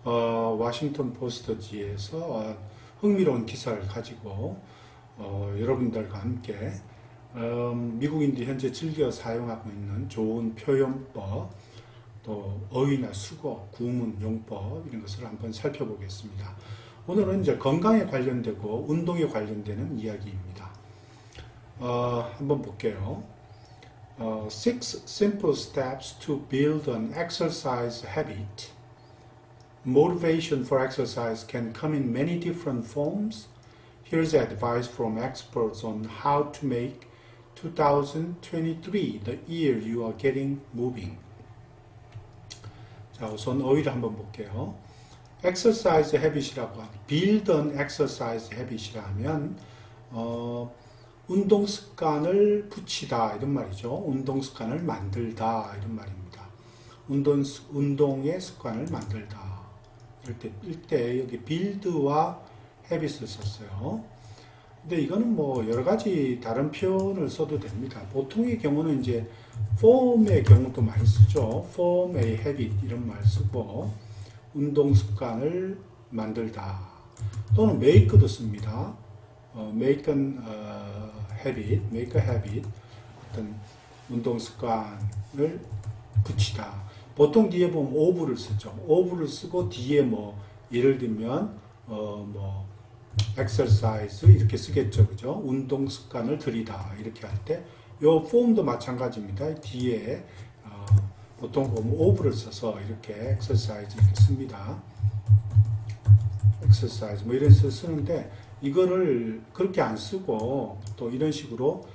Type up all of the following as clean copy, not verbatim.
워싱턴 포스트지에서 흥미로운 기사를 가지고 여러분들과 함께 미국인들이 현재 즐겨 사용하고 있는 좋은 표현법, 또 어휘나 수거, 구문, 용법 이런 것을 한번 살펴보겠습니다. 오늘은 이제 건강에 관련되고 운동에 관련되는 이야기입니다. 한번 볼게요. Six simple steps to build an exercise habit. Motivation for exercise can come in many different forms. Here's advice from experts on how to make 2023 the year you are getting moving. 자, 우선 어휘를 한번 볼게요. exercise habit이라고 하는 build an exercise habit이라 하면 운동 습관을 붙이다 이런 말이죠. 운동 습관을 만들다 이런 말입니다. 운동의 습관을 만들다. 이럴 때 여기 build와 habit을 썼어요. 근데 이거는 뭐 여러 가지 다른 표현을 써도 됩니다. 보통의 경우는 이제 form의 경우도 많이 쓰죠. form a habit 이런 말 쓰고 운동 습관을 만들다 또는 make도 씁니다. make an habit, make a habit 어떤 운동 습관을 붙이다. 보통 뒤에 보면 of를 쓰죠. of를 쓰고 뒤에 뭐 예를 들면 뭐 exercise 이렇게 쓰겠죠, 그죠? 운동 습관을 들이다 이렇게 할 때 요 form도 마찬가지입니다. 뒤에 보통 보면 of를 써서 이렇게 exercise 이렇게 씁니다. exercise 뭐 이런 식으로 쓰는데 이거를 그렇게 안 쓰고 또 이런 식으로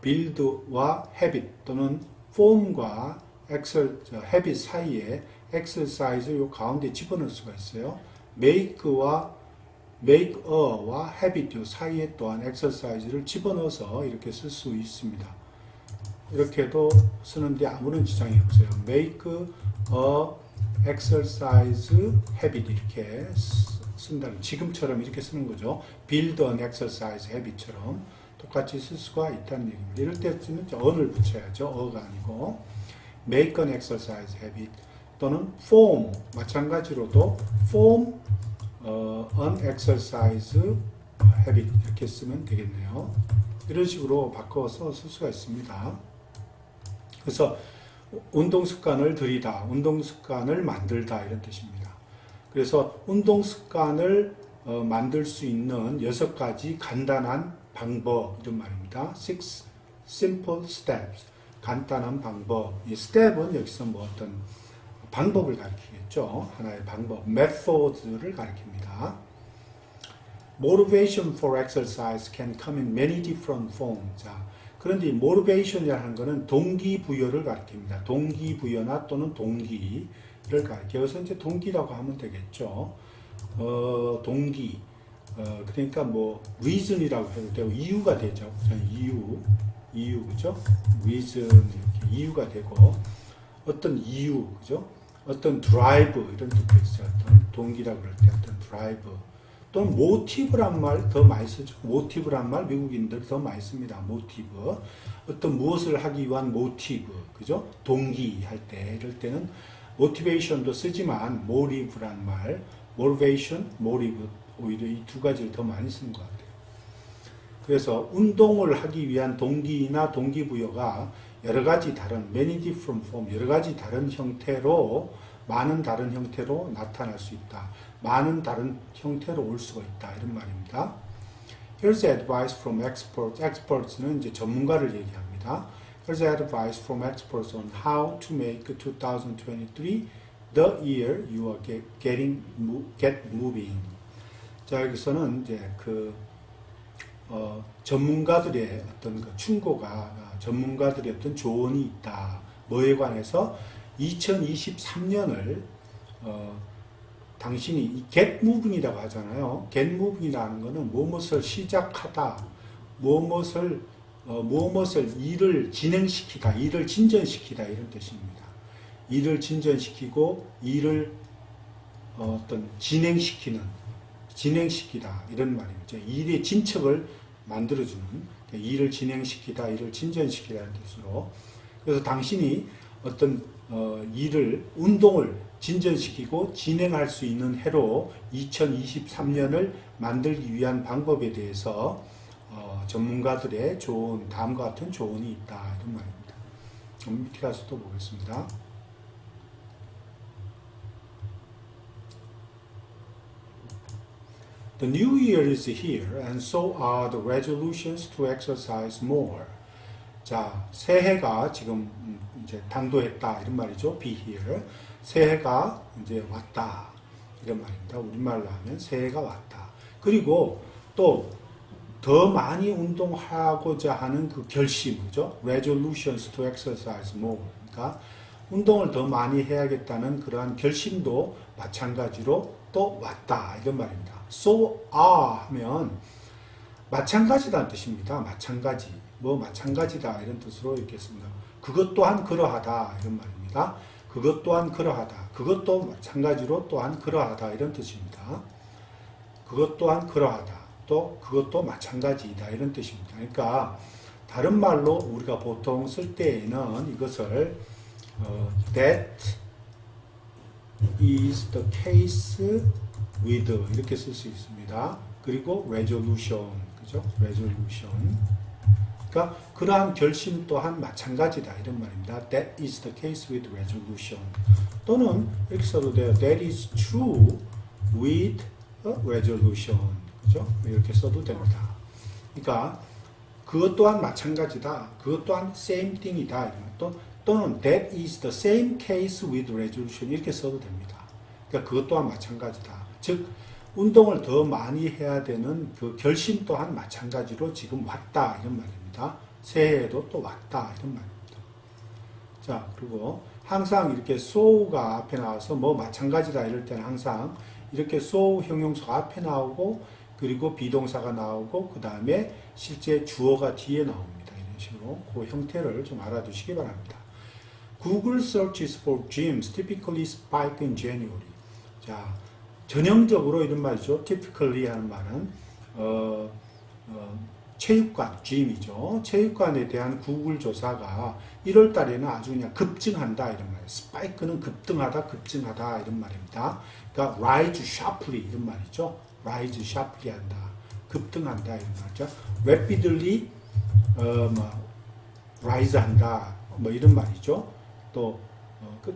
build와 habit 또는 form과 habit 사이에 exercise 요 가운데 집어넣을 수가 있어요. make와 habit 요 사이에 또한 exercise를 집어넣어서 이렇게 쓸 수 있습니다. 이렇게도 쓰는데 아무런 지장이 없어요. make a exercise habit 이렇게 쓴다는 지금처럼 이렇게 쓰는 거죠. build an exercise habit처럼 똑같이 쓸 수가 있다는 얘기입니다. 이럴 때 쓰면 on을 붙여야죠. 어가 아니고 make an exercise habit 또는 form 마찬가지로도 form an exercise habit 이렇게 쓰면 되겠네요. 이런 식으로 바꿔서 쓸 수가 있습니다. 그래서 운동 습관을 들이다, 운동 습관을 만들다 이런 뜻입니다. 그래서 운동 습관을 만들 수 있는 6가지 간단한 방법 이런 말입니다. Six simple steps 간단한 방법. 이 step은 여기서 뭐 어떤 방법을 가리키겠죠. 하나의 방법, method를 가리킵니다. Motivation for exercise can come in many different forms. 자, 그런데 motivation이라는 것은 동기부여를 가리킵니다. 동기부여나 또는 동기를 가리켜요. 여기서 이제 동기라고 하면 되겠죠. 동기. 그러니까 뭐 reason이라고 해도 되고 이유가 되죠. 이유 그죠? reason 이렇게 이유가 되고 어떤 이유 그죠? 어떤 drive 이런 뜻도 있어요. 어떤 동기라고 그럴 때 어떤 drive 또는 motive란 말 더 많이 쓰죠. motive란 말 미국인들 더 많이 씁니다. motive 어떤 무엇을 하기 위한 motive 그죠? 동기 할 때 이럴 때는 motivation도 쓰지만 motive란 말 motivation, motive 오히려 이 두 가지를 더 많이 쓰는 것 같아요. 그래서 운동을 하기 위한 동기나 동기부여가 여러 가지 다른 many different form 여러 가지 다른 형태로 많은 다른 형태로 나타날 수 있다. 많은 다른 형태로 올 수가 있다. 이런 말입니다. Here's advice from experts. Experts는 이제 전문가를 얘기합니다. Here's advice from experts on how to make 2023 the year you are get moving. 자, 여기서는 이제 전문가들의 어떤 그 충고가 전문가들의 어떤 조언이 있다. 뭐에 관해서 2023년을 당신이 이 get moving이라고 하잖아요. get moving이라는 것은 무엇을 시작하다, 무엇을 일을 진행시키다, 일을 진전시키다 이런 뜻입니다. 일을 진전시키고 일을 어떤 진행시키다 이런 말이죠. 일의 진척을 만들어주는 일을 진행시키다, 일을 진전시키다는 뜻으로. 그래서 당신이 어떤 일을 운동을 진전시키고 진행할 수 있는 해로 2023년을 만들기 위한 방법에 대해서 전문가들의 다음과 같은 조언이 있다 이런 말입니다. 밑에 가서 또 보겠습니다. The new year is here, and so are the resolutions to exercise more. 자, 새해가 지금 이제 당도했다 이런 말이죠. Be here. 새해가 이제 왔다 이런 말입니다. 우리말로 하면 새해가 왔다. 그리고 또 더 많이 운동하고자 하는 그 결심, 그죠? Resolutions to exercise more. 그러니까 운동을 더 많이 해야겠다는 그러한 결심도 마찬가지로 또 왔다 이런 말입니다. So are 하면 마찬가지다는 뜻입니다. 마찬가지. 마찬가지다 이런 뜻으로 읽겠습니다. 그것 또한 그러하다 이런 말입니다. 그것 또한 그러하다. 그것도 마찬가지로 또한 그러하다 이런 뜻입니다. 그것 또한 그러하다. 또 그것도 마찬가지이다 이런 뜻입니다. 그러니까 다른 말로 우리가 보통 쓸 때에는 이것을 that is the case with 이렇게 쓸 수 있습니다. 그리고 resolution, 그죠? resolution. 그러니까 그러한 결심 또한 마찬가지다 이런 말입니다. That is the case with resolution. 또는 이렇게 써도 돼요. That is true with a resolution. 그죠? 이렇게 써도 됩니다. 그러니까 그것 또한 마찬가지다. 그것 또한 same thing이다. 또는 that is the same case with resolution 이렇게 써도 됩니다. 그러니까 그것 또한 마찬가지다. 즉 운동을 더 많이 해야 되는 그 결심 또한 마찬가지로 지금 왔다 이런 말입니다. 새해에도 또 왔다 이런 말입니다. 자, 그리고 항상 이렇게 so가 앞에 나와서 마찬가지다 이럴 때는 항상 이렇게 so 형용사가 앞에 나오고 그리고 비동사가 나오고 그 다음에 실제 주어가 뒤에 나옵니다. 이런 식으로 그 형태를 좀 알아두시기 바랍니다. Google searches for gyms typically spike in January. 자, 전형적으로 이런 말이죠. typically 하는 말은 체육관, gym이죠. 체육관에 대한 구글 조사가 1월 달에는 아주 그냥 급증한다 이런 말이에요. 스파이크는 급등하다, 급증하다 이런 말입니다. 그러니까 rise sharply 이런 말이죠. rise sharply 한다, 급등한다 이런 말이죠. rapidly rise 한다, 이런 말이죠. 또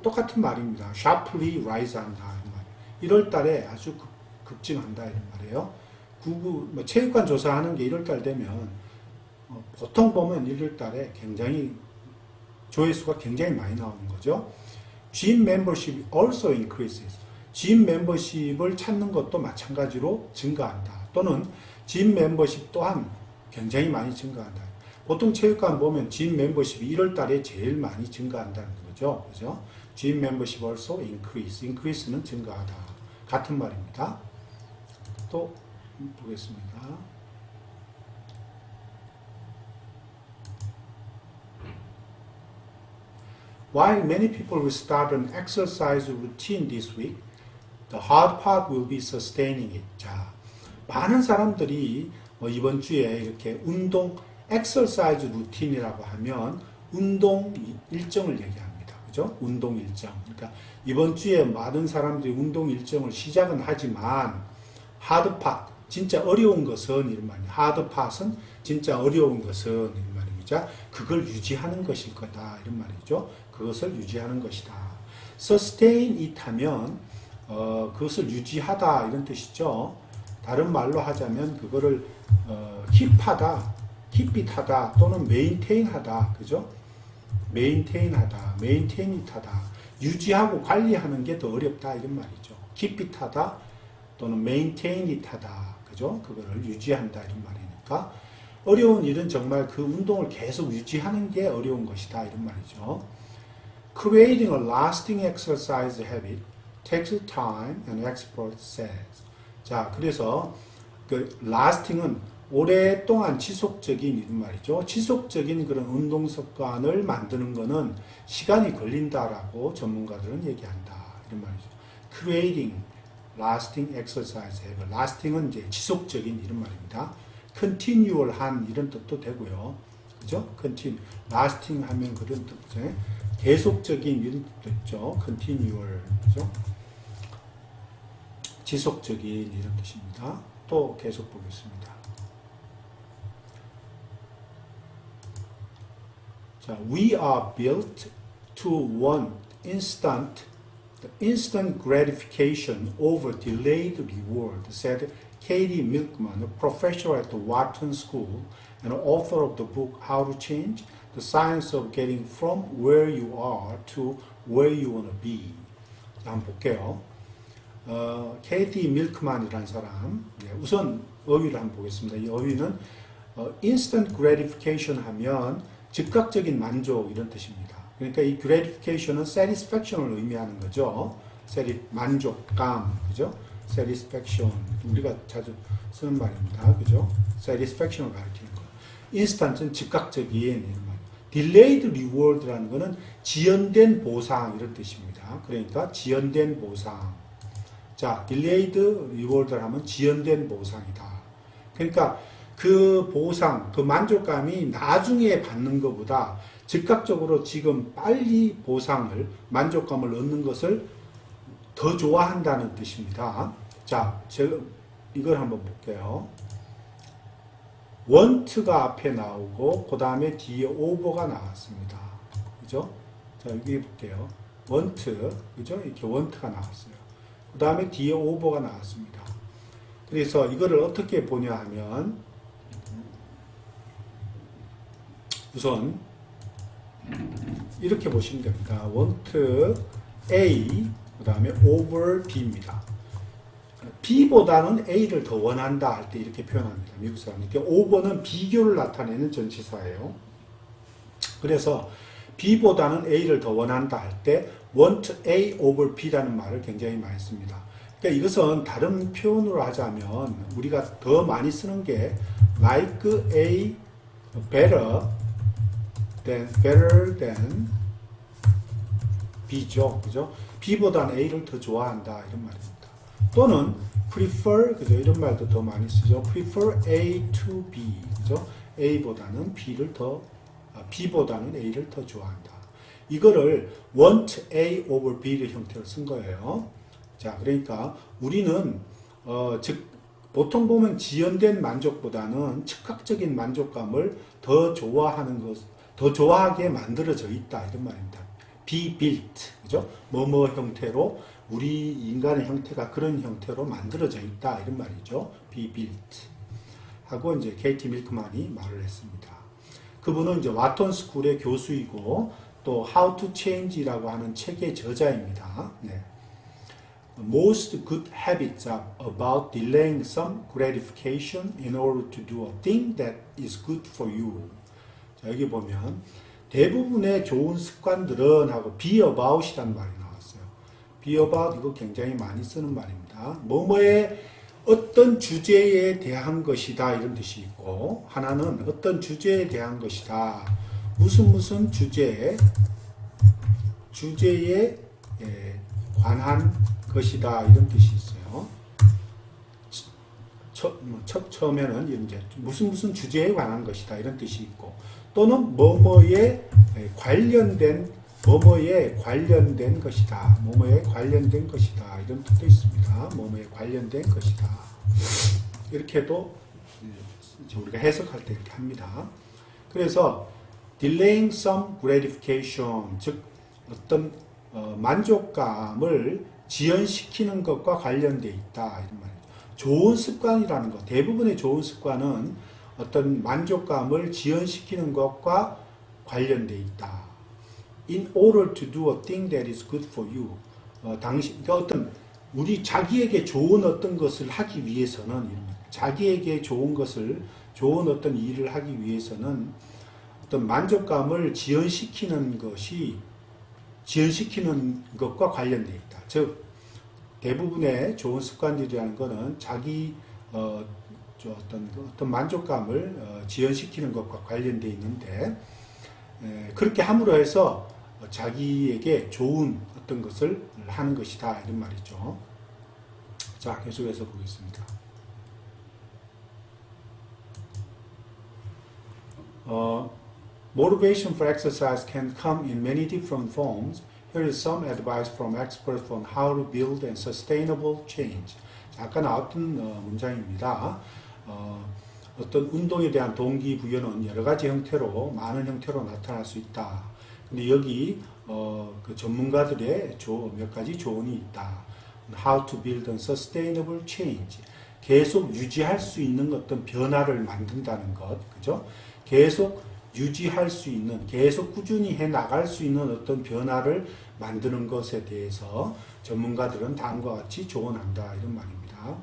똑같은 말입니다. sharply rise 한다 이런 말이에요. 1월 달에 아주 급증한다 이런 말이에요. 체육관 조사하는 게 1월 달 되면 보통 보면 1월 달에 굉장히 조회수가 굉장히 많이 나오는 거죠. gym membership also increases. gym membership을 찾는 것도 마찬가지로 증가한다. 또는 gym membership 또한 굉장히 많이 증가한다. 보통 체육관 보면 gym membership이 1월 달에 제일 많이 증가한다는 거죠. 그죠? gym membership also increase. increase는 증가하다. 같은 말입니다. 또 보겠습니다. While many people will start an exercise routine this week, the hard part will be sustaining it. 자, 많은 사람들이 이번 주에 이렇게 운동, exercise routine이라고 하면 운동 일정을 얘기합니다. 그죠? 운동 일정. 그러니까 이번 주에 많은 사람들이 운동 일정을 시작은 하지만 hard part, 진짜 어려운 것은 이런 말이에요. hard part은 진짜 어려운 것은 이런 말입니다. 그걸 유지하는 것일 거다 이런 말이죠. 그것을 유지하는 것이다. sustain it 하면 그것을 유지하다 이런 뜻이죠. 다른 말로 하자면 그거를 keep하다, keep it 하다 또는 maintain 하다, 그죠? maintain 하다, maintain it 하다, 유지하고 관리하는 게 더 어렵다 이런 말이죠. keep it 하다 또는 maintain it 하다, 그죠? 그거를 유지한다 이런 말이니까 어려운 일은 정말 그 운동을 계속 유지하는 게 어려운 것이다 이런 말이죠. Creating a lasting exercise habit takes time, an expert says. 자, 그래서 그 lasting은 오랫동안 지속적인 이런 말이죠. 지속적인 그런 운동 습관을 만드는 것은 시간이 걸린다라고 전문가들은 얘기한다 이런 말이죠. Creating lasting exercise habit. lasting은 이제 지속적인 이런 말입니다. continual한 이런 뜻도 되고요. 그죠? continue. lasting 하면 그런 뜻. 계속적인 이런 뜻도 있죠. continual, 그죠? 지속적인 이런 뜻입니다. 또 계속 보겠습니다. 자, we are built to want instant gratification over delayed reward, said Katie Milkman, a professor at the Wharton School and author of the book How to Change the Science of Getting from Where You Are to Where You Want to Be. 자, 한번 볼게요. 케이티 밀크만이라는 사람. 우선 어휘를 한번 보겠습니다. 이 어휘는 instant gratification 하면 즉각적인 만족 이런 뜻입니다. 그러니까 이 gratification은 satisfaction을 의미하는 거죠. 만족감, 그죠? satisfaction 우리가 자주 쓰는 말입니다. 그죠? satisfaction을 가리키는 거. instant은 즉각적인 이런 말. delayed reward라는 거는 지연된 보상 이런 뜻입니다. 그러니까 지연된 보상. 자, delayed reward를 하면 지연된 보상이다. 그러니까 그 보상, 그 만족감이 나중에 받는 것보다 즉각적으로 지금 빨리 보상을, 만족감을 얻는 것을 더 좋아한다는 뜻입니다. 자, 제가 이걸 한번 볼게요. want가 앞에 나오고, 그 다음에 뒤에 over가 나왔습니다. 그죠? 자, 여기 볼게요. want, 그죠? 이렇게 want가 나왔어요. 그 다음에 뒤에 over가 나왔습니다. 그래서 이거를 어떻게 보냐 하면, 우선, 이렇게 보시면 됩니다. want A, 그 다음에 over B입니다. B보다는 A를 더 원한다 할 때 이렇게 표현합니다. 미국 사람들. over는 비교를 나타내는 전치사예요. 그래서 B보다는 A를 더 원한다 할 때 want A over B라는 말을 굉장히 많이 씁니다. 그러니까 이것은 다른 표현으로 하자면 우리가 더 많이 쓰는 게 like A better than B죠. 그죠? B보다는 A를 더 좋아한다 이런 말입니다. 또는 prefer, 그죠? 이런 말도 더 많이 쓰죠. prefer A to B, 그죠? A보다는 B보다는 A를 더 좋아한다. 이거를 want A over B의 형태로 쓴 거예요. 자, 그러니까 우리는 즉 보통 보면 지연된 만족보다는 즉각적인 만족감을 더 좋아하는 것, 더 좋아하게 만들어져 있다 이런 말입니다. be built, 그죠? 뭐뭐 형태로 우리 인간의 형태가 그런 형태로 만들어져 있다 이런 말이죠. be built 하고 이제 케이티 밀크만이 말을 했습니다. 그분은 이제 와톤 스쿨의 교수이고 또 How to Change라고 하는 책의 저자입니다. 네. Most good habits are about delaying some gratification in order to do a thing that is good for you. 자, 여기 보면 대부분의 좋은 습관들은 하고 be about이라는 말이 나왔어요. be about 이거 굉장히 많이 쓰는 말입니다. 뭐뭐의 어떤 주제에 대한 것이다 이런 뜻이 있고 하나는 어떤 주제에 대한 것이다. 무슨 주제에 관한 것이다 이런 뜻이 있어요. 처음에는 이제 무슨 주제에 관한 것이다 이런 뜻이 있고 또는 뭐뭐에 관련된 것이다. 뭐뭐에 관련된 것이다. 이런 뜻도 있습니다. 뭐뭐에 관련된 것이다. 이렇게도 우리가 해석할 때 이렇게 합니다. 그래서 delaying some gratification, 즉 어떤 만족감을 지연시키는 것과 관련되어 있다. 이런 말이죠. 좋은 습관이라는 것, 대부분의 좋은 습관은 어떤 만족감을 지연시키는 것과 관련되어 있다. In order to do a thing that is good for you. 그러니까 어떤 우리 자기에게 좋은 어떤 것을 하기 위해서는 자기에게 좋은 어떤 일을 하기 위해서는 어떤 만족감을 지연시키는 것과 관련되어 있다. 즉 대부분의 좋은 습관들이라는 것은 자기 어떤 만족감을 지연시키는 것과 관련되어 있는데 그렇게 함으로 해서 자기에게 좋은 어떤 것을 하는 것이다 이런 말이죠. 자, 계속해서 보겠습니다. Motivation for exercise can come in many different forms. Here is some advice from experts on how to build a sustainable change. 아까 나왔던 문장입니다. 어떤 운동에 대한 동기부여는 여러 가지 형태로, 많은 형태로 나타날 수 있다. 근데 여기 그 전문가들의 몇 가지 조언이 있다. How to build a sustainable change. 계속 유지할 수 있는 어떤 변화를 만든다는 것, 그죠? 계속 유지할 수 있는, 계속 꾸준히 해 나갈 수 있는 어떤 변화를 만드는 것에 대해서 전문가들은 다음과 같이 조언한다, 이런 말입니다.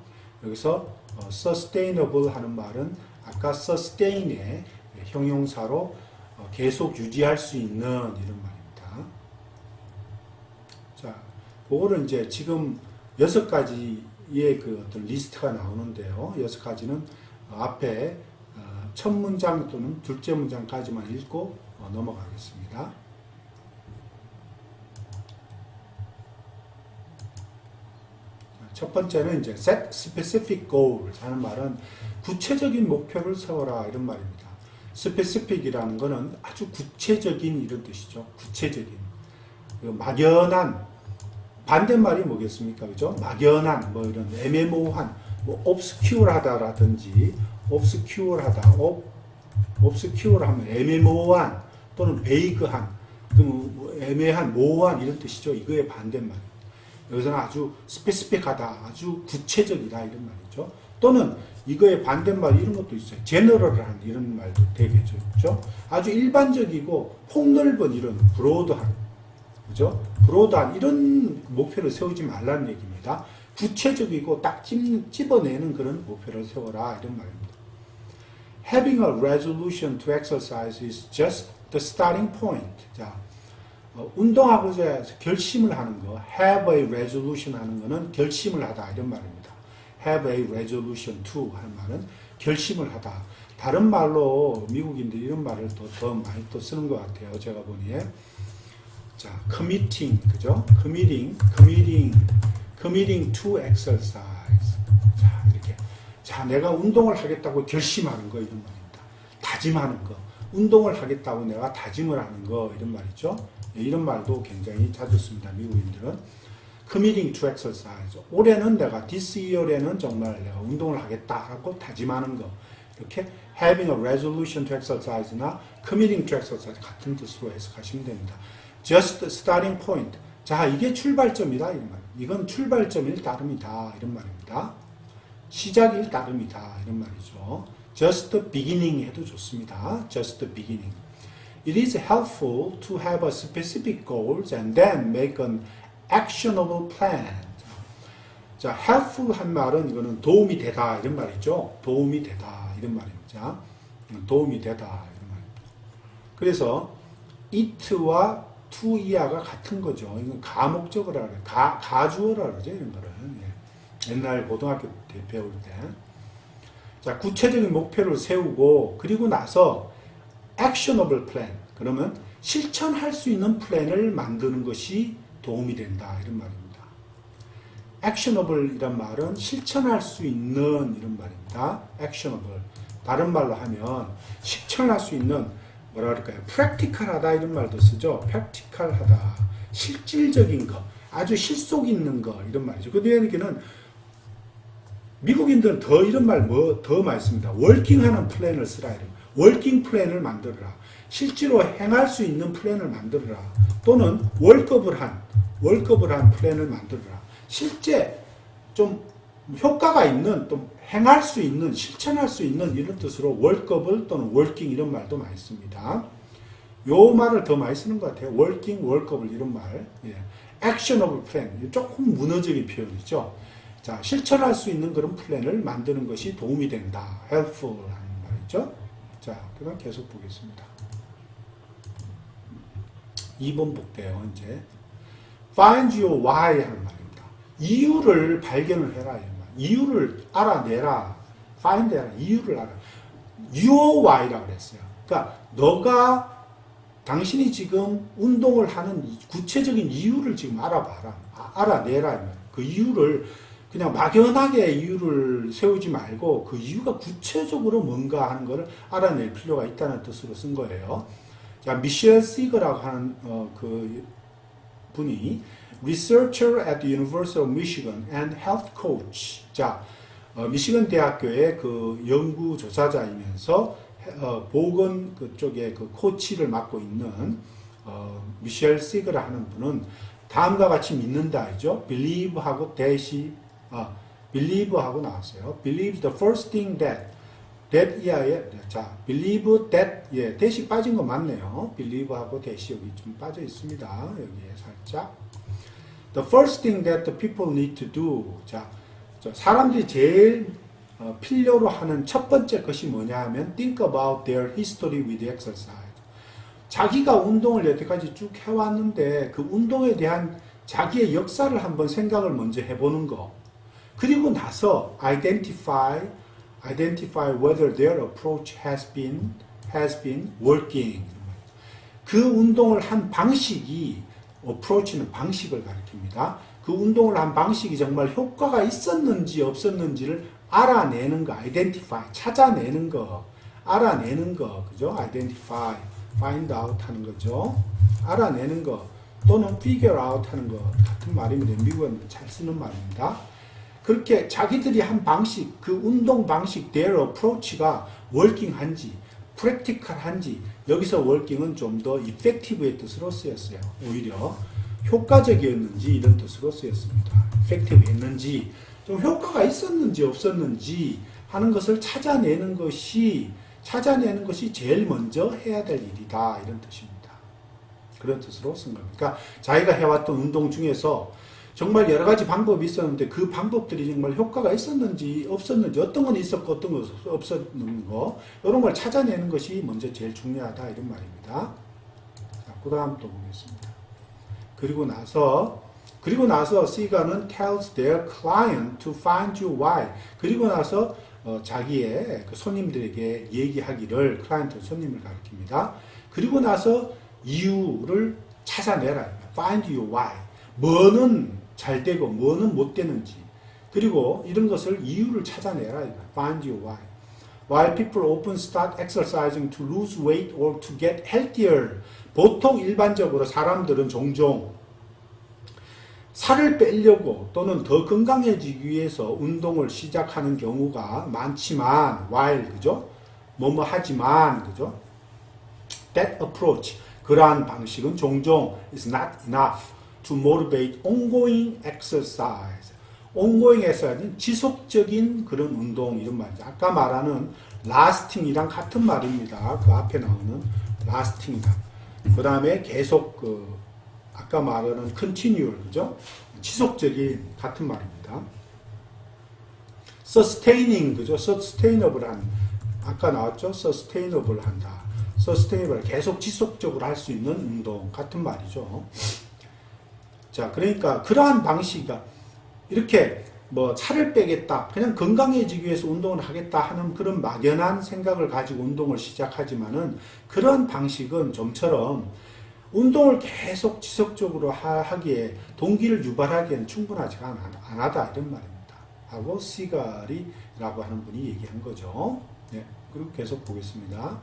여기서 sustainable 하는 말은 아까 sustain의 형용사로 계속 유지할 수 있는 이런 말입니다. 자, 그거를 이제 지금 6가지의 그 어떤 리스트가 나오는데요. 6가지는 앞에 첫 문장 또는 둘째 문장까지만 읽고 넘어가겠습니다. 첫 번째는 이제 set specific goals 하는 말은 구체적인 목표를 세워라 이런 말입니다. specific이라는 것은 아주 구체적인 이런 뜻이죠. 구체적인. 막연한 반대말이 뭐겠습니까? 그죠? 막연한 뭐 이런 애매모호한 뭐 obscure하다라든지 obscure하다, obscure 하면 애매모호한 또는 vague한, 뭐 애매한, 모호한 이런 뜻이죠. 이거의 반대말. 여기서는 아주 스페시픽하다, 아주 구체적이다 이런 말이죠. 또는 이거의 반대말 이런 것도 있어요. 제너럴한 이런 말도 되겠죠. 그렇죠? 아주 일반적이고 폭넓은 이런 브로드한, 그죠? 브로드한 이런 목표를 세우지 말라는 얘기입니다. 구체적이고 딱 집어내는 그런 목표를 세워라 이런 말입니다. Having a resolution to exercise is just the starting point. 자, 운동하고자 해서 결심을 하는 거, have a resolution 하는 거는 결심을 하다 이런 말입니다. have a resolution to 하는 말은 결심을 하다. 다른 말로 미국인들이 이런 말을 더 많이 또 쓰는 것 같아요. 제가 보기에. 자, committing, 그죠? committing to exercise. 자, 이렇게. 자, 내가 운동을 하겠다고 결심하는 거 이런 말입니다. 다짐하는 거. 운동을 하겠다고 내가 다짐을 하는 거 이런 말이죠. 이런 말도 굉장히 자주 씁니다. 미국인들은. committing to exercise. 올해는 내가 this year에는 정말 내가 운동을 하겠다라고 다짐하는 거. 이렇게 having a resolution to exercise나 committing to exercise 같은 뜻으로 해석하시면 됩니다. just starting point. 자, 이게 출발점이다 이런 말. 이건 출발점일 따름이다 이런 말입니다. 시작일 따름이다 이런 말이죠. just beginning 해도 좋습니다. just beginning. It is helpful to have a specific goals and then make an actionable plan. 자, helpful 한 말은 이거는 도움이 되다 이런 말이죠. 도움이 되다 이런 말입니다. 도움이 되다 이런 말입니다. 그래서 it와 to 이하가 같은 거죠. 이건 가목적어라 그래요. 가주어라 그러죠. 이런 거를. 예. 옛날 고등학교 때 배울 때. 자, 구체적인 목표를 세우고 그리고 나서 actionable plan. 그러면 실천할 수 있는 플랜을 만드는 것이 도움이 된다. 이런 말입니다. actionable 이란 말은 실천할 수 있는 이런 말입니다. actionable. 다른 말로 하면 실천할 수 있는 뭐라 그럴까요? practical하다 이런 말도 쓰죠. practical하다. 실질적인 거. 아주 실속 있는 거. 이런 말이죠. 그 뒤에는 미국인들은 더 이런 말 더 많이 씁니다. working하는 플랜을 쓰라. 이런. working 플랜을 만들어라. 실제로 행할 수 있는 플랜을 만들어라. 또는 월급을 한 플랜을 만들어라. 실제 좀 효과가 있는, 또 행할 수 있는, 실천할 수 있는 이런 뜻으로 월급을 또는 working 이런 말도 많이 씁니다. 요 말을 더 많이 쓰는 것 같아요. working, 월급을 이런 말. 예. actionable plan. 조금 문어적인 표현이죠. 자, 실천할 수 있는 그런 플랜을 만드는 것이 도움이 된다. helpful 하는 말이죠. 자, 그럼 계속 보겠습니다. 2번 볼게요, 이제. find your why 하는 말입니다. 이유를 발견을 해라. 이런 말. 이유를 알아내라. find 해라. 이유를 알아. your why라고 그랬어요. 그러니까, 당신이 지금 운동을 하는 구체적인 이유를 지금 알아봐라. 알아내라. 그 이유를 그냥 막연하게 이유를 세우지 말고 그 이유가 구체적으로 뭔가 하는 것을 알아낼 필요가 있다는 뜻으로 쓴 거예요. 자, 미셸 시거라고 하는 그 분이 Researcher at the University of Michigan and Health Coach. 자, 미시건 대학교의 그 연구 조사자이면서 보건 그쪽에 그 코치를 맡고 있는 미셸 시거라 하는 분은 다음과 같이 믿는다죠. Believe하고 Believe하고 나왔어요. Believe the first thing that 이하에 자, believe that that이 빠진 거 맞네요. believe하고 that이 여기 좀 빠져 있습니다. 여기에 살짝. The first thing that the people need to do. 자, 사람들이 제일 필요로 하는 첫 번째 것이 뭐냐 하면 think about their history with exercise. 자기가 운동을 여태까지 쭉 해왔는데 그 운동에 대한 자기의 역사를 한번 생각을 먼저 해보는 거. 그리고 나서 identify whether their approach has been working. 그 운동을 한 방식이 approach는 방식을 가리킵니다. 그 운동을 한 방식이 정말 효과가 있었는지 없었는지를 알아내는 거, identify, 찾아내는 거, 알아내는 거, 그죠? identify, find out 하는 거죠. 알아내는 거 또는 figure out 하는 거 같은 말입니다. 미국은 잘 쓰는 말입니다. 그렇게 자기들이 한 방식, 그 운동 방식, their approach가 working한지, practical한지, 여기서 working은 좀 더 effective의 뜻으로 쓰였어요. 오히려 효과적이었는지 이런 뜻으로 쓰였습니다. effective 했는지, 좀 효과가 있었는지 없었는지 하는 것을 찾아내는 것이 제일 먼저 해야 될 일이다. 이런 뜻입니다. 그런 뜻으로 쓴 겁니다. 그러니까 자기가 해왔던 운동 중에서 정말 여러 가지 방법이 있었는데 그 방법들이 정말 효과가 있었는지 없었는지 어떤 건 있었고 어떤 건 없었는 거 이런 걸 찾아내는 것이 먼저 제일 중요하다 이런 말입니다. 자, 그 다음 또 보겠습니다. 그리고 나서 C가는 tells their client to find you why. 그리고 나서 자기의 그 손님들에게 얘기하기를 클라이언트 손님을 가리킵니다. 그리고 나서 이유를 찾아내라. find you why. 뭐는 잘 되고 뭐는 못 되는지 그리고 이런 것을 이유를 찾아내라. Find you why. While people often start exercising to lose weight or to get healthier. 보통 일반적으로 사람들은 종종 살을 빼려고 또는 더 건강해지기 위해서 운동을 시작하는 경우가 많지만 while 그죠? 뭐뭐 하지만 그죠? That approach 그러한 방식은 종종 is not enough. to motivate ongoing exercise. ongoing exercise는 지속적인 그런 운동 이런 말이죠. 아까 말하는 lasting이랑 같은 말입니다. 그 앞에 나오는 lasting이다. 그 다음에 계속 아까 말하는 continual 그죠? 지속적인 같은 말입니다. sustaining 그죠? sustainable한 아까 나왔죠? sustainable 한다. sustainable 계속 지속적으로 할 수 있는 운동 같은 말이죠. 자, 그러니까 그러한 방식이다. 이렇게 뭐 살을 빼겠다, 그냥 건강해지기 위해서 운동을 하겠다 하는 그런 막연한 생각을 가지고 운동을 시작하지만은 그런 방식은 좀처럼 운동을 계속 지속적으로 하기에 동기를 유발하기에는 충분하지가 않다 이런 말입니다. 하고 시가리라고 하는 분이 얘기한 거죠. 네, 그리고 계속 보겠습니다.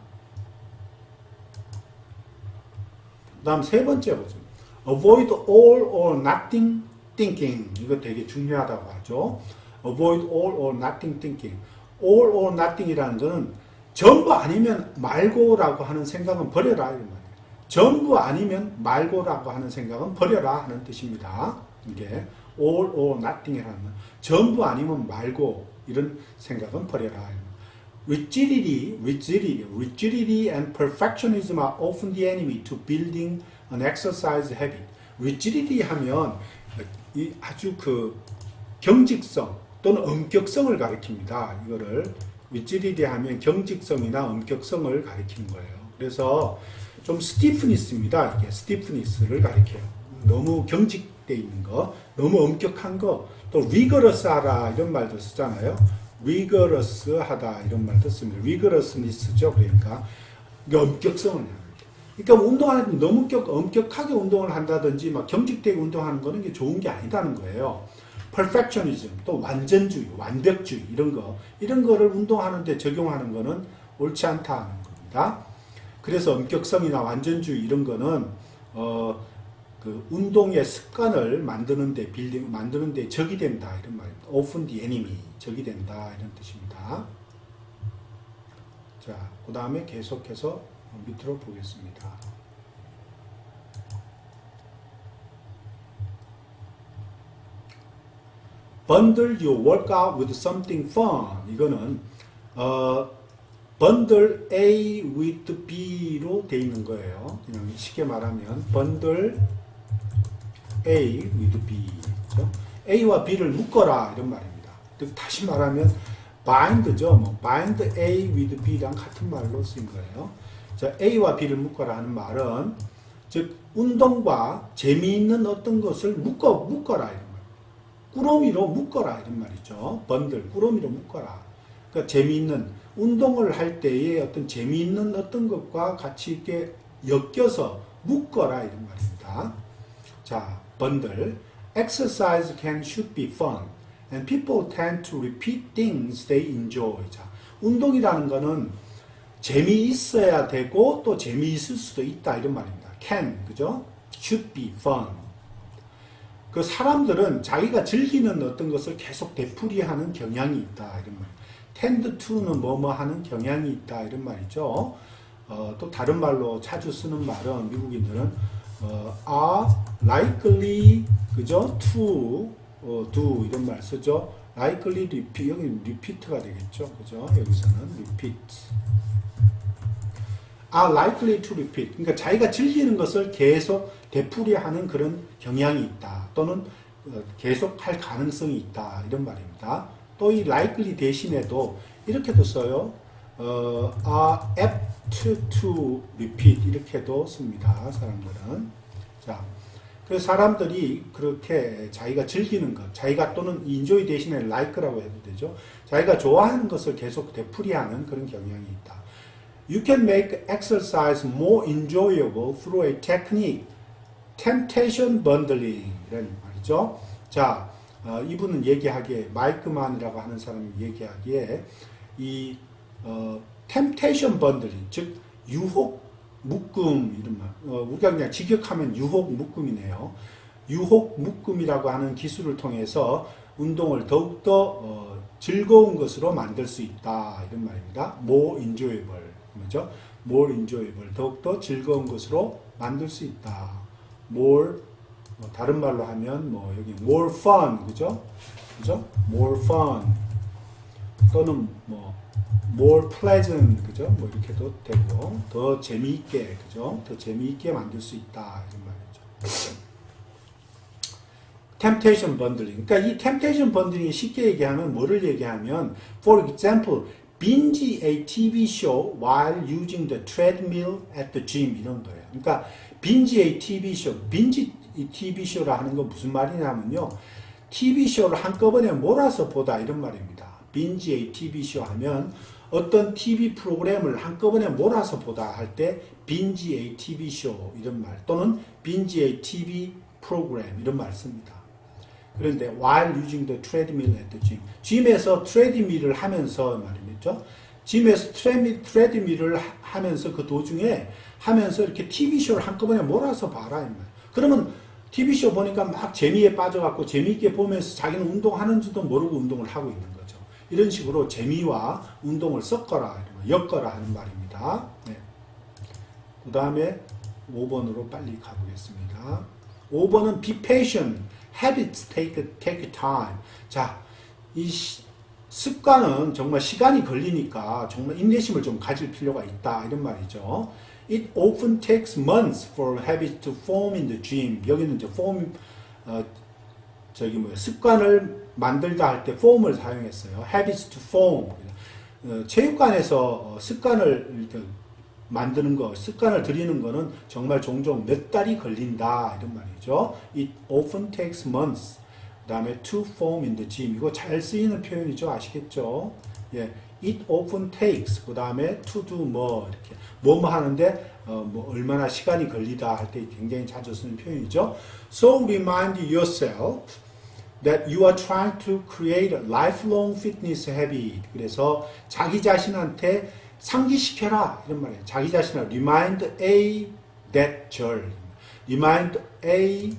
다음 세 번째 보죠. Avoid all or nothing thinking. 이거 되게 중요하다고 하죠. Avoid all or nothing thinking. All or nothing이라는 것은 전부 아니면 말고라고 하는 생각은 버려라. 이런 말이에요. 전부 아니면 말고라고 하는 생각은 버려라 하는 뜻입니다. 이게 all or nothing이라는 건 전부 아니면 말고 이런 생각은 버려라. Rigidity and perfectionism are often the enemy to building an exercise habit. rigidity 하면 이 아주 그 경직성 또는 엄격성을 가리킵니다. 이거를 rigidity 하면 경직성이나 엄격성을 가리키는 거예요. 그래서 좀 stiffness입니다. 이게 stiffness를 가리켜요. 너무 경직되어 있는 거, 너무 엄격한 거, 또 rigorous 하다 이런 말도 쓰잖아요. rigorous 하다 이런 말도 씁니다. rigorousness죠. 그러니까 엄격성을 그러니까 운동하는 데 너무 엄격하게 운동을 한다든지 막 경직되게 운동하는 거는 게 좋은 게 아니다는 거예요. perfectionism, 또 완전주의, 완벽주의 이런 거를 운동하는 데 적용하는 거는 옳지 않다는 겁니다. 그래서 엄격성이나 완전주의 이런 거는 그 운동의 습관을 만드는데 적이 된다 이런 말입니다. Often the enemy, 적이 된다 이런 뜻입니다. 자, 그 다음에 계속해서 밑으로 보겠습니다. Bundle your workout with something fun. 이거는 bundle A with B로 돼 있는 거예요. 그냥 쉽게 말하면 bundle A with B. 그렇죠? A와 B를 묶어라 이런 말입니다. 다시 말하면 bind죠. 뭐 bind A with B랑 같은 말로 쓰인 거예요. 자, A와 B를 묶어라 하는 말은 즉 운동과 재미있는 어떤 것을 묶어라 이런 말. 꾸러미로 묶어라 이런 말이죠. 번들 꾸러미로 묶어라. 그러니까 재미있는 운동을 할 때에 어떤 재미있는 어떤 것과 같이 이렇게 엮여서 묶어라 이런 말입니다. 자, 번들 exercise should be fun and people tend to repeat things they enjoy. 자, 운동이라는 거는 재미있어야 되고 또 재미있을 수도 있다 이런 말입니다. 그죠? should be fun. 그 사람들은 자기가 즐기는 어떤 것을 계속 되풀이하는 경향이 있다 이런 말. tend to는 뭐뭐 하는 경향이 있다 이런 말이죠. 또 다른 말로 자주 쓰는 말은 미국인들은 are likely 그죠? to do 이런 말 쓰죠. likely repeat 여기 repeat가 되겠죠. 그죠? 여기서는 repeat. are likely to repeat. 그러니까 자기가 즐기는 것을 계속 되풀이하는 그런 경향이 있다. 또는 계속 할 가능성이 있다. 이런 말입니다. 또 이 likely 대신에도 이렇게도 써요. are apt to repeat 이렇게도 씁니다. 사람들은. 자, 그래서 사람들이 그렇게 자기가 즐기는 것, 자기가 또는 enjoy 대신에 like라고 해도 되죠. 자기가 좋아하는 것을 계속 되풀이하는 그런 경향이 있다. You can make exercise more enjoyable through a technique, temptation bundling 이런 말이죠. 자, 이분은 얘기하기에 마이크만이라고 하는 사람이 얘기하기에 이 temptation bundling 즉 유혹 묶음 이런 말. 우리가 그냥 직역하면 유혹 묶음이네요. 유혹 묶음이라고 하는 기술을 통해서 운동을 더욱더 즐거운 것으로 만들 수 있다 이런 말입니다. more enjoyable. 그죠? more enjoyable. 더욱더 즐거운 것으로 만들 수 있다. more 다른 말로 하면 뭐 여기 more fun. 그죠? 그죠? more fun. 또는 뭐 more pleasant. 그죠? 뭐 이렇게도 되고 더 재미있게. 그죠? 더 재미있게 만들 수 있다. 이런 말이죠. temptation bundling. 그러니까 이 temptation bundling이 쉽게 얘기하면 뭐를 얘기하면 for example binge a TV show while using the treadmill at the gym 이런 거예요. 그러니까 binge a TV show, binge TV show라 하는 건 무슨 말이냐면요. TV show를 한꺼번에 몰아서 보다 이런 말입니다. binge a TV show 하면 어떤 TV 프로그램을 한꺼번에 몰아서 보다 할 때 binge a TV show 이런 말 또는 binge a TV program 이런 말 씁니다. 그런데 while using the treadmill at the gym. 짐에서 트레드밀을 하면서 말이죠. 짐에서 트레드밀을 하면서 그 도중에 하면서 이렇게 TV쇼를 한꺼번에 몰아서 봐라. 이 말. 그러면 TV쇼 보니까 막 재미에 빠져갖고 재미있게 보면서 자기는 운동하는지도 모르고 운동을 하고 있는 거죠. 이런 식으로 재미와 운동을 섞어라, 엮어라 하는 말입니다. 네. 그 다음에 5번으로 빨리 가보겠습니다. 5번은 be patient. Habits take time. 자, 이 습관은 정말 시간이 걸리니까 정말 인내심을 좀 가질 필요가 있다. 이런 말이죠. It often takes months for habits to form in the gym. 여기는 이제 form, 습관을 만들다 할 때 form을 사용했어요. Habits to form. 체육관에서 습관을 만드는 거, 습관을 들이는 거는 정말 종종 몇 달이 걸린다 이런 말이죠. It often takes months. 그 다음에 to form in the gym. 이거 잘 쓰이는 표현이죠. 아시겠죠? 예, it often takes. 그 다음에 to do more. 이렇게 뭐뭐 하는데 뭐 얼마나 시간이 걸리다 할 때 굉장히 자주 쓰는 표현이죠. So remind yourself that you are trying to create a lifelong fitness habit. 그래서 자기 자신한테 상기시켜라 이런 말이에요. 자기 자신을 remind A that 절. remind A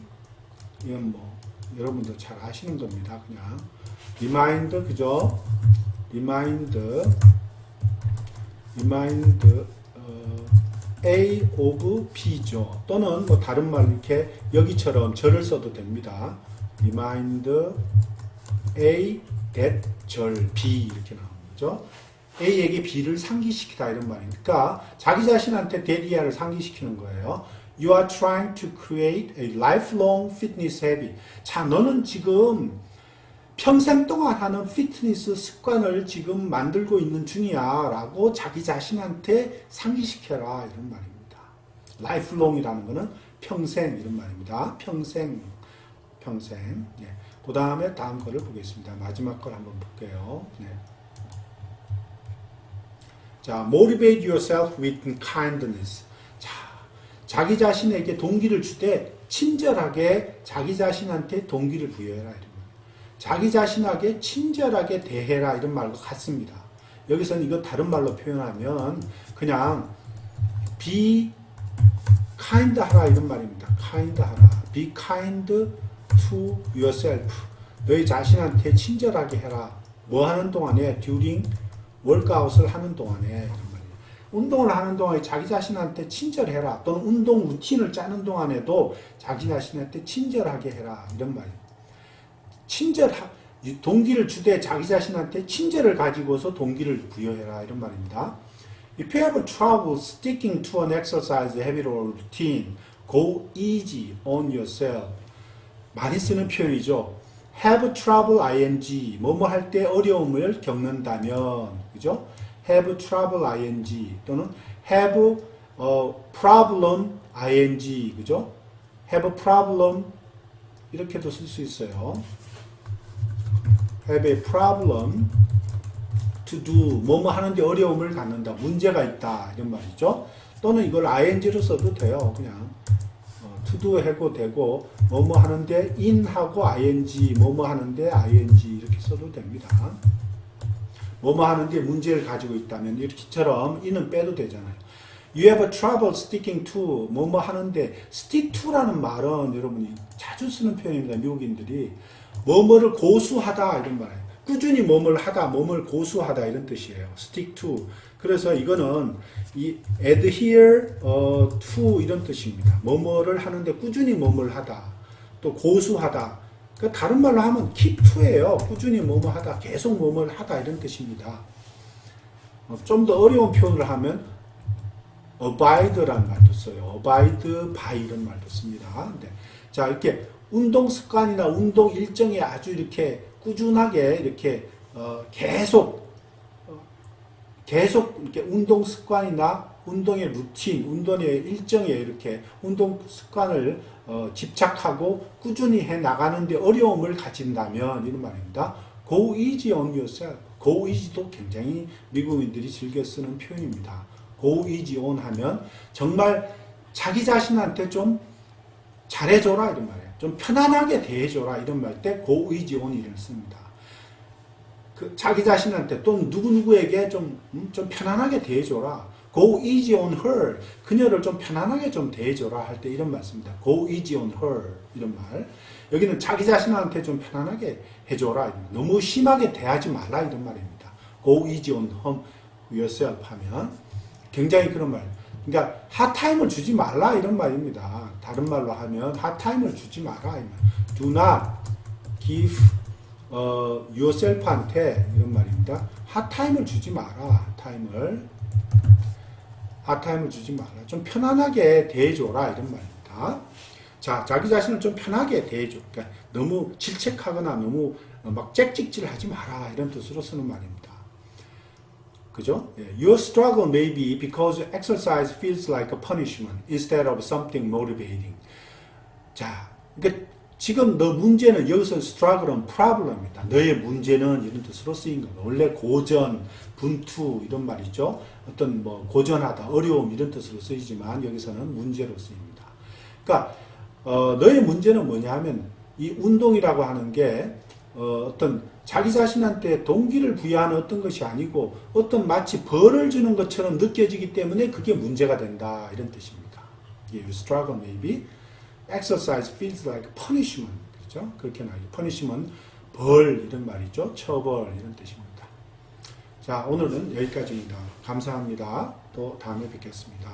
이건 뭐 여러분도 잘 아시는 겁니다. 그냥 remind 그죠? remind A of B죠. 또는 뭐 다른 말 이렇게 여기처럼 절을 써도 됩니다. remind A that 절 B 이렇게 나오는 거죠. A에게 B를 상기시키다 이런 말이니까 그러니까 자기 자신한테 대리아를 상기시키는 거예요. You are trying to create a lifelong fitness habit. 자, 너는 지금 평생 동안 하는 피트니스 습관을 지금 만들고 있는 중이야 라고 자기 자신한테 상기시켜라 이런 말입니다. lifelong이라는 거는 평생 이런 말입니다. 평생. 예. 그 다음에 다음 거를 보겠습니다. 마지막 걸 한번 볼게요. 네. 자, motivate yourself with kindness. 자, 자기 자신에게 동기를 주되 친절하게 자기 자신한테 동기를 부여해라 이런 거예요. 자기 자신에게 친절하게 대해라 이런 말과 같습니다. 여기서는 이거 다른 말로 표현하면 그냥 be kind 하라 이런 말입니다. kind 하라. be kind to yourself. 너희 자신한테 친절하게 해라. 뭐 하는 동안에 during 월크아웃을 하는 동안에 이런 말이에요. 운동을 하는 동안에 자기 자신한테 친절해라. 또는 운동 루틴을 짜는 동안에도 자기 자신한테 친절하게 해라 이런 말이에요. 동기를 주되 자기 자신한테 친절을 가지고서 동기를 부여해라 이런 말입니다. If you have trouble sticking to an exercise habit or routine, go easy on yourself. 많이 쓰는 표현이죠. have trouble ing 뭐뭐 할 때 어려움을 겪는다면 그죠? have trouble ing 또는 have problem ing 그죠? have problem 이렇게도 쓸 수 있어요. have a problem to do 뭐뭐 하는데 어려움을 갖는다 문제가 있다 이런 말이죠. 또는 이걸 ing로 써도 돼요. 그냥 to do 해도 되고 뭐뭐 하는데 in하고 ing 뭐뭐 하는데 ing 이렇게 써도 됩니다. 뭐뭐 하는데 문제를 가지고 있다면 이렇게처럼 in은 빼도 되잖아요. You have trouble sticking to 뭐뭐 하는데 stick to라는 말은 여러분이 자주 쓰는 표현입니다. 미국인들이 뭐뭐를 고수하다 이런 말이에요. 꾸준히 뭐뭘 하다, 뭐뭘 고수하다 이런 뜻이에요. stick to. 그래서 이거는 이 adhere to 이런 뜻입니다. 뭐뭐를 하는데 꾸준히 뭐뭘 하다, 또 고수하다. 그러니까 다른 말로 하면 keep to예요. 꾸준히 뭐뭐 하다, 계속 뭐뭘 하다 이런 뜻입니다. 좀 더 어려운 표현을 하면 abide라는 말도 써요. abide by 이런 말도 씁니다. 네. 자, 이렇게 운동 습관이나 운동 일정에 아주 이렇게 꾸준하게 이렇게 계속 이렇게 운동 습관이나 운동의 루틴, 운동의 일정에 이렇게 운동 습관을 집착하고 꾸준히 해 나가는데 어려움을 가진다면 이런 말입니다. Go easy on yourself. Go easy도 굉장히 미국인들이 즐겨 쓰는 표현입니다. Go easy on 하면 정말 자기 자신한테 좀 잘해줘라 이런 말이에요. 좀 편안하게 대해줘라 이런 말 때 go easy on 이를 씁니다. 그 자기 자신한테 또는 누구누구에게 좀 편안하게 대해줘라. go easy on her. 그녀를 좀 편안하게 좀 대해줘라 할 때 이런 말 씁니다. go easy on her 이런 말. 여기는 자기 자신한테 좀 편안하게 해줘라. 너무 심하게 대하지 말라 이런 말입니다. go easy on yourself 하면 굉장히 그런 말. 그러니까 핫타임을 주지 말라 이런 말입니다. 다른 말로 하면 핫타임을 주지 마라. Do not give yourself한테 이런 말입니다. 핫타임을 주지 마라. 핫타임을 주지 마라. 좀 편안하게 대해줘라 이런 말입니다. 자, 자기 자신을 좀 편하게 대해줘. 그러니까 너무 질책하거나 너무 막 짹짹질하지 마라 이런 뜻으로 쓰는 말입니다. 그죠? Your struggle may be because exercise feels like a punishment instead of something motivating. 자, 그러니까 지금 너 문제는 여기서 struggle은 problem입니다. 너의 문제는 이런 뜻으로 쓰인 겁니다. 원래 고전, 분투 이런 말이죠. 어떤 뭐 고전하다, 어려움 이런 뜻으로 쓰이지만 여기서는 문제로 쓰입니다. 그러니까 너의 문제는 뭐냐 하면 이 운동이라고 하는 게 어떤 자기 자신한테 동기를 부여하는 어떤 것이 아니고 어떤 마치 벌을 주는 것처럼 느껴지기 때문에 그게 문제가 된다 이런 뜻입니다. You struggle maybe. Exercise feels like punishment. 그렇죠? 그렇게 나와요. punishment, 벌 이런 말이죠. 처벌 이런 뜻입니다. 자, 오늘은 여기까지입니다. 감사합니다. 또 다음에 뵙겠습니다.